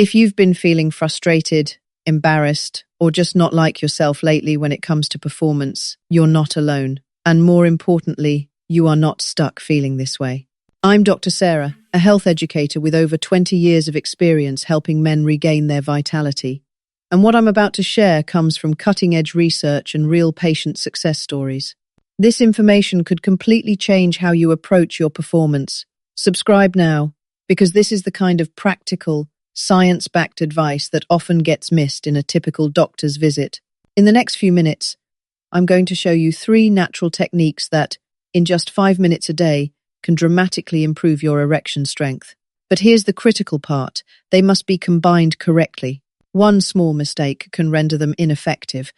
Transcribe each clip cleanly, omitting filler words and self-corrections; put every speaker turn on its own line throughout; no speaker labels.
If you've been feeling frustrated, embarrassed, or just not like yourself lately when it comes to performance, you're not alone. And more importantly, you are not stuck feeling this way. I'm Dr. Sarah, a health educator with over 20 years of experience helping men regain their vitality. And what I'm about to share comes from cutting-edge research and real patient success stories. This information could completely change how you approach your performance. Subscribe now, because this is the kind of practical, science-backed advice that often gets missed in a typical doctor's visit. In the next few minutes, I'm going to show you 3 natural techniques that, in just 5 minutes a day, can dramatically improve your erection strength. But here's the critical part: they must be combined correctly. One small mistake can render them ineffective,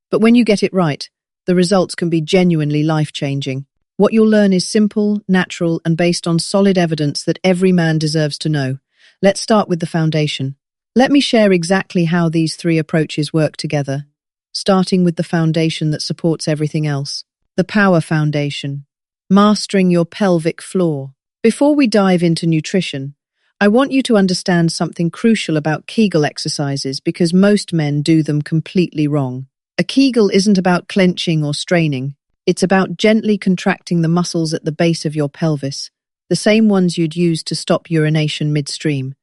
but when you get it right, the results can be genuinely life-changing. What you'll learn is simple, natural, and based on solid evidence that every man deserves to know. Let's start with the foundation. Let me share exactly how these 3 approaches work together, starting with the foundation that supports everything else. The power foundation. Mastering your pelvic floor. Before we dive into nutrition, I want you to understand something crucial about Kegel exercises because most men do them completely wrong. A Kegel isn't about clenching or straining. It's about gently contracting the muscles at the base of your pelvis, the same ones you'd use to stop urination midstream.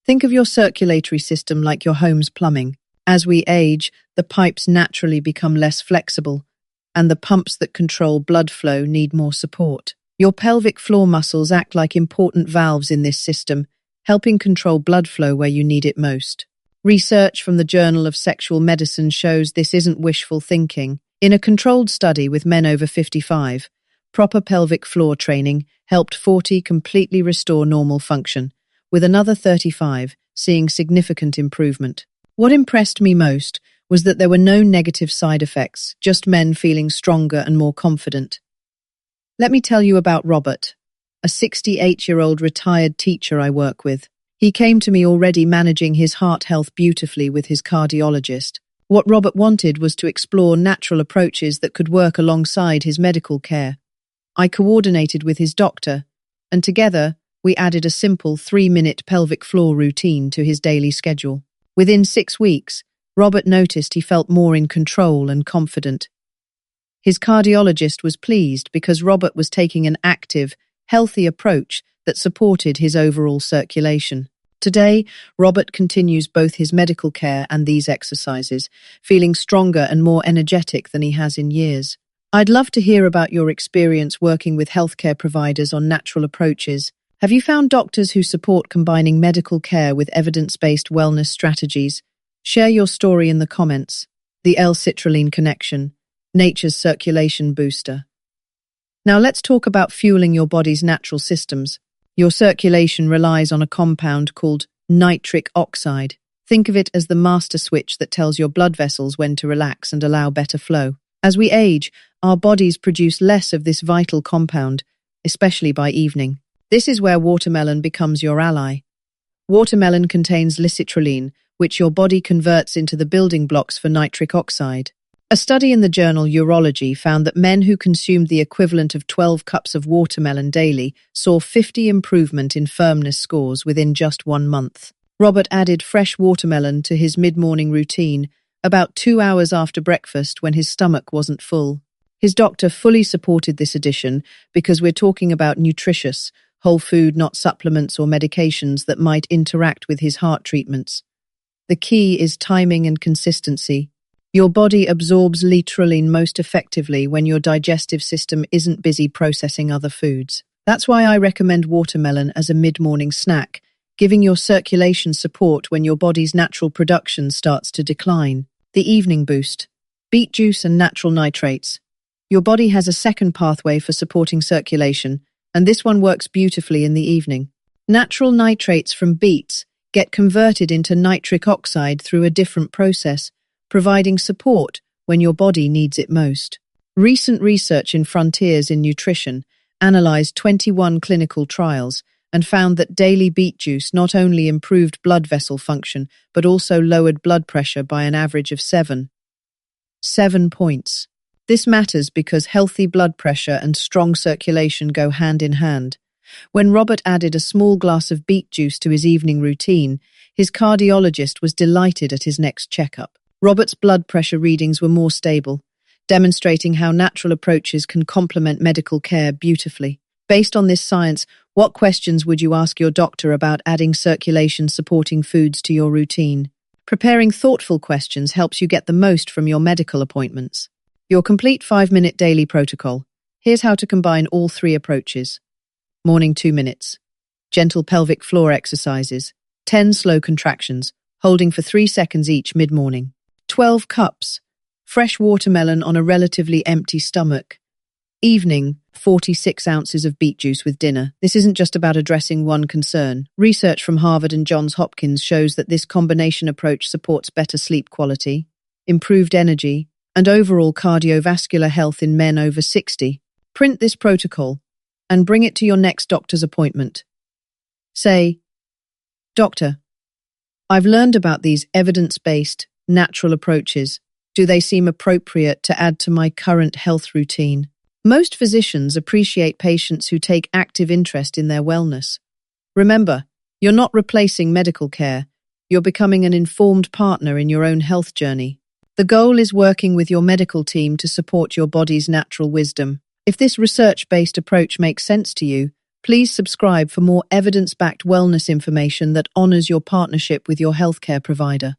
Think of your circulatory system like your home's plumbing. As we age, the pipes naturally become less flexible, and the pumps that control blood flow need more support. Your pelvic floor muscles act like important valves in this system, helping control blood flow where you need it most. Research from the Journal of Sexual Medicine shows this isn't wishful thinking. In a controlled study with men over 55, proper pelvic floor training helped 40 completely restore normal function, with another 35 seeing significant improvement. What impressed me most was that there were no negative side effects, just men feeling stronger and more confident. Let me tell you about Robert, a 68-year-old retired teacher I work with. He came to me already managing his heart health beautifully with his cardiologist. What Robert wanted was to explore natural approaches that could work alongside his medical care. I coordinated with his doctor, and together we added a simple 3-minute pelvic floor routine to his daily schedule. Within 6 weeks, Robert noticed he felt more in control and confident. His cardiologist was pleased because Robert was taking an active, healthy approach that supported his overall circulation. Today, Robert continues both his medical care and these exercises, feeling stronger and more energetic than he has in years. I'd love to hear about your experience working with healthcare providers on natural approaches. Have you found doctors who support combining medical care with evidence-based wellness strategies? Share your story in the comments. The L-citrulline connection, nature's circulation booster. Now let's talk about fueling your body's natural systems. Your circulation relies on a compound called nitric oxide. Think of it as the master switch that tells your blood vessels when to relax and allow better flow. As we age, our bodies produce less of this vital compound, especially by evening. This is where watermelon becomes your ally. Watermelon contains L-citrulline, which your body converts into the building blocks for nitric oxide. A study in the journal Urology found that men who consumed the equivalent of 12 cups of watermelon daily saw 50% improvement in firmness scores within just 1 month. Robert added fresh watermelon to his mid-morning routine about 2 hours after breakfast when his stomach wasn't full. His doctor fully supported this addition because we're talking about nutritious, whole food, not supplements or medications that might interact with his heart treatments. The key is timing and consistency. Your body absorbs L-citrulline most effectively when your digestive system isn't busy processing other foods. That's why I recommend watermelon as a mid-morning snack, giving your circulation support when your body's natural production starts to decline. The evening boost. Beet juice and natural nitrates. Your body has a second pathway for supporting circulation, and this one works beautifully in the evening. Natural nitrates from beets get converted into nitric oxide through a different process, providing support when your body needs it most. Recent research in Frontiers in Nutrition analyzed 21 clinical trials and found that daily beet juice not only improved blood vessel function, but also lowered blood pressure by an average of 7 points. This matters because healthy blood pressure and strong circulation go hand in hand. When Robert added a small glass of beet juice to his evening routine, His cardiologist was delighted at his next checkup. Robert's blood pressure readings were more stable, demonstrating how natural approaches can complement medical care beautifully. Based on this science, what questions would you ask your doctor about adding circulation-supporting foods to your routine? Preparing thoughtful questions helps you get the most from your medical appointments. Your complete 5-minute daily protocol. Here's how to combine all 3 approaches. Morning 2 minutes. Gentle pelvic floor exercises. 10 slow contractions, holding for 3 seconds each mid-morning. 12 cups. Fresh watermelon on a relatively empty stomach. Evening, 46 ounces of beet juice with dinner. This isn't just about addressing one concern. Research from Harvard and Johns Hopkins shows that this combination approach supports better sleep quality, improved energy, and overall cardiovascular health in men over 60. Print this protocol and bring it to your next doctor's appointment. Say, "Doctor, I've learned about these evidence-based, natural approaches. Do they seem appropriate to add to my current health routine?" Most physicians appreciate patients who take active interest in their wellness. Remember, you're not replacing medical care. You're becoming an informed partner in your own health journey. The goal is working with your medical team to support your body's natural wisdom. If this research-based approach makes sense to you, please subscribe for more evidence-backed wellness information that honors your partnership with your healthcare provider.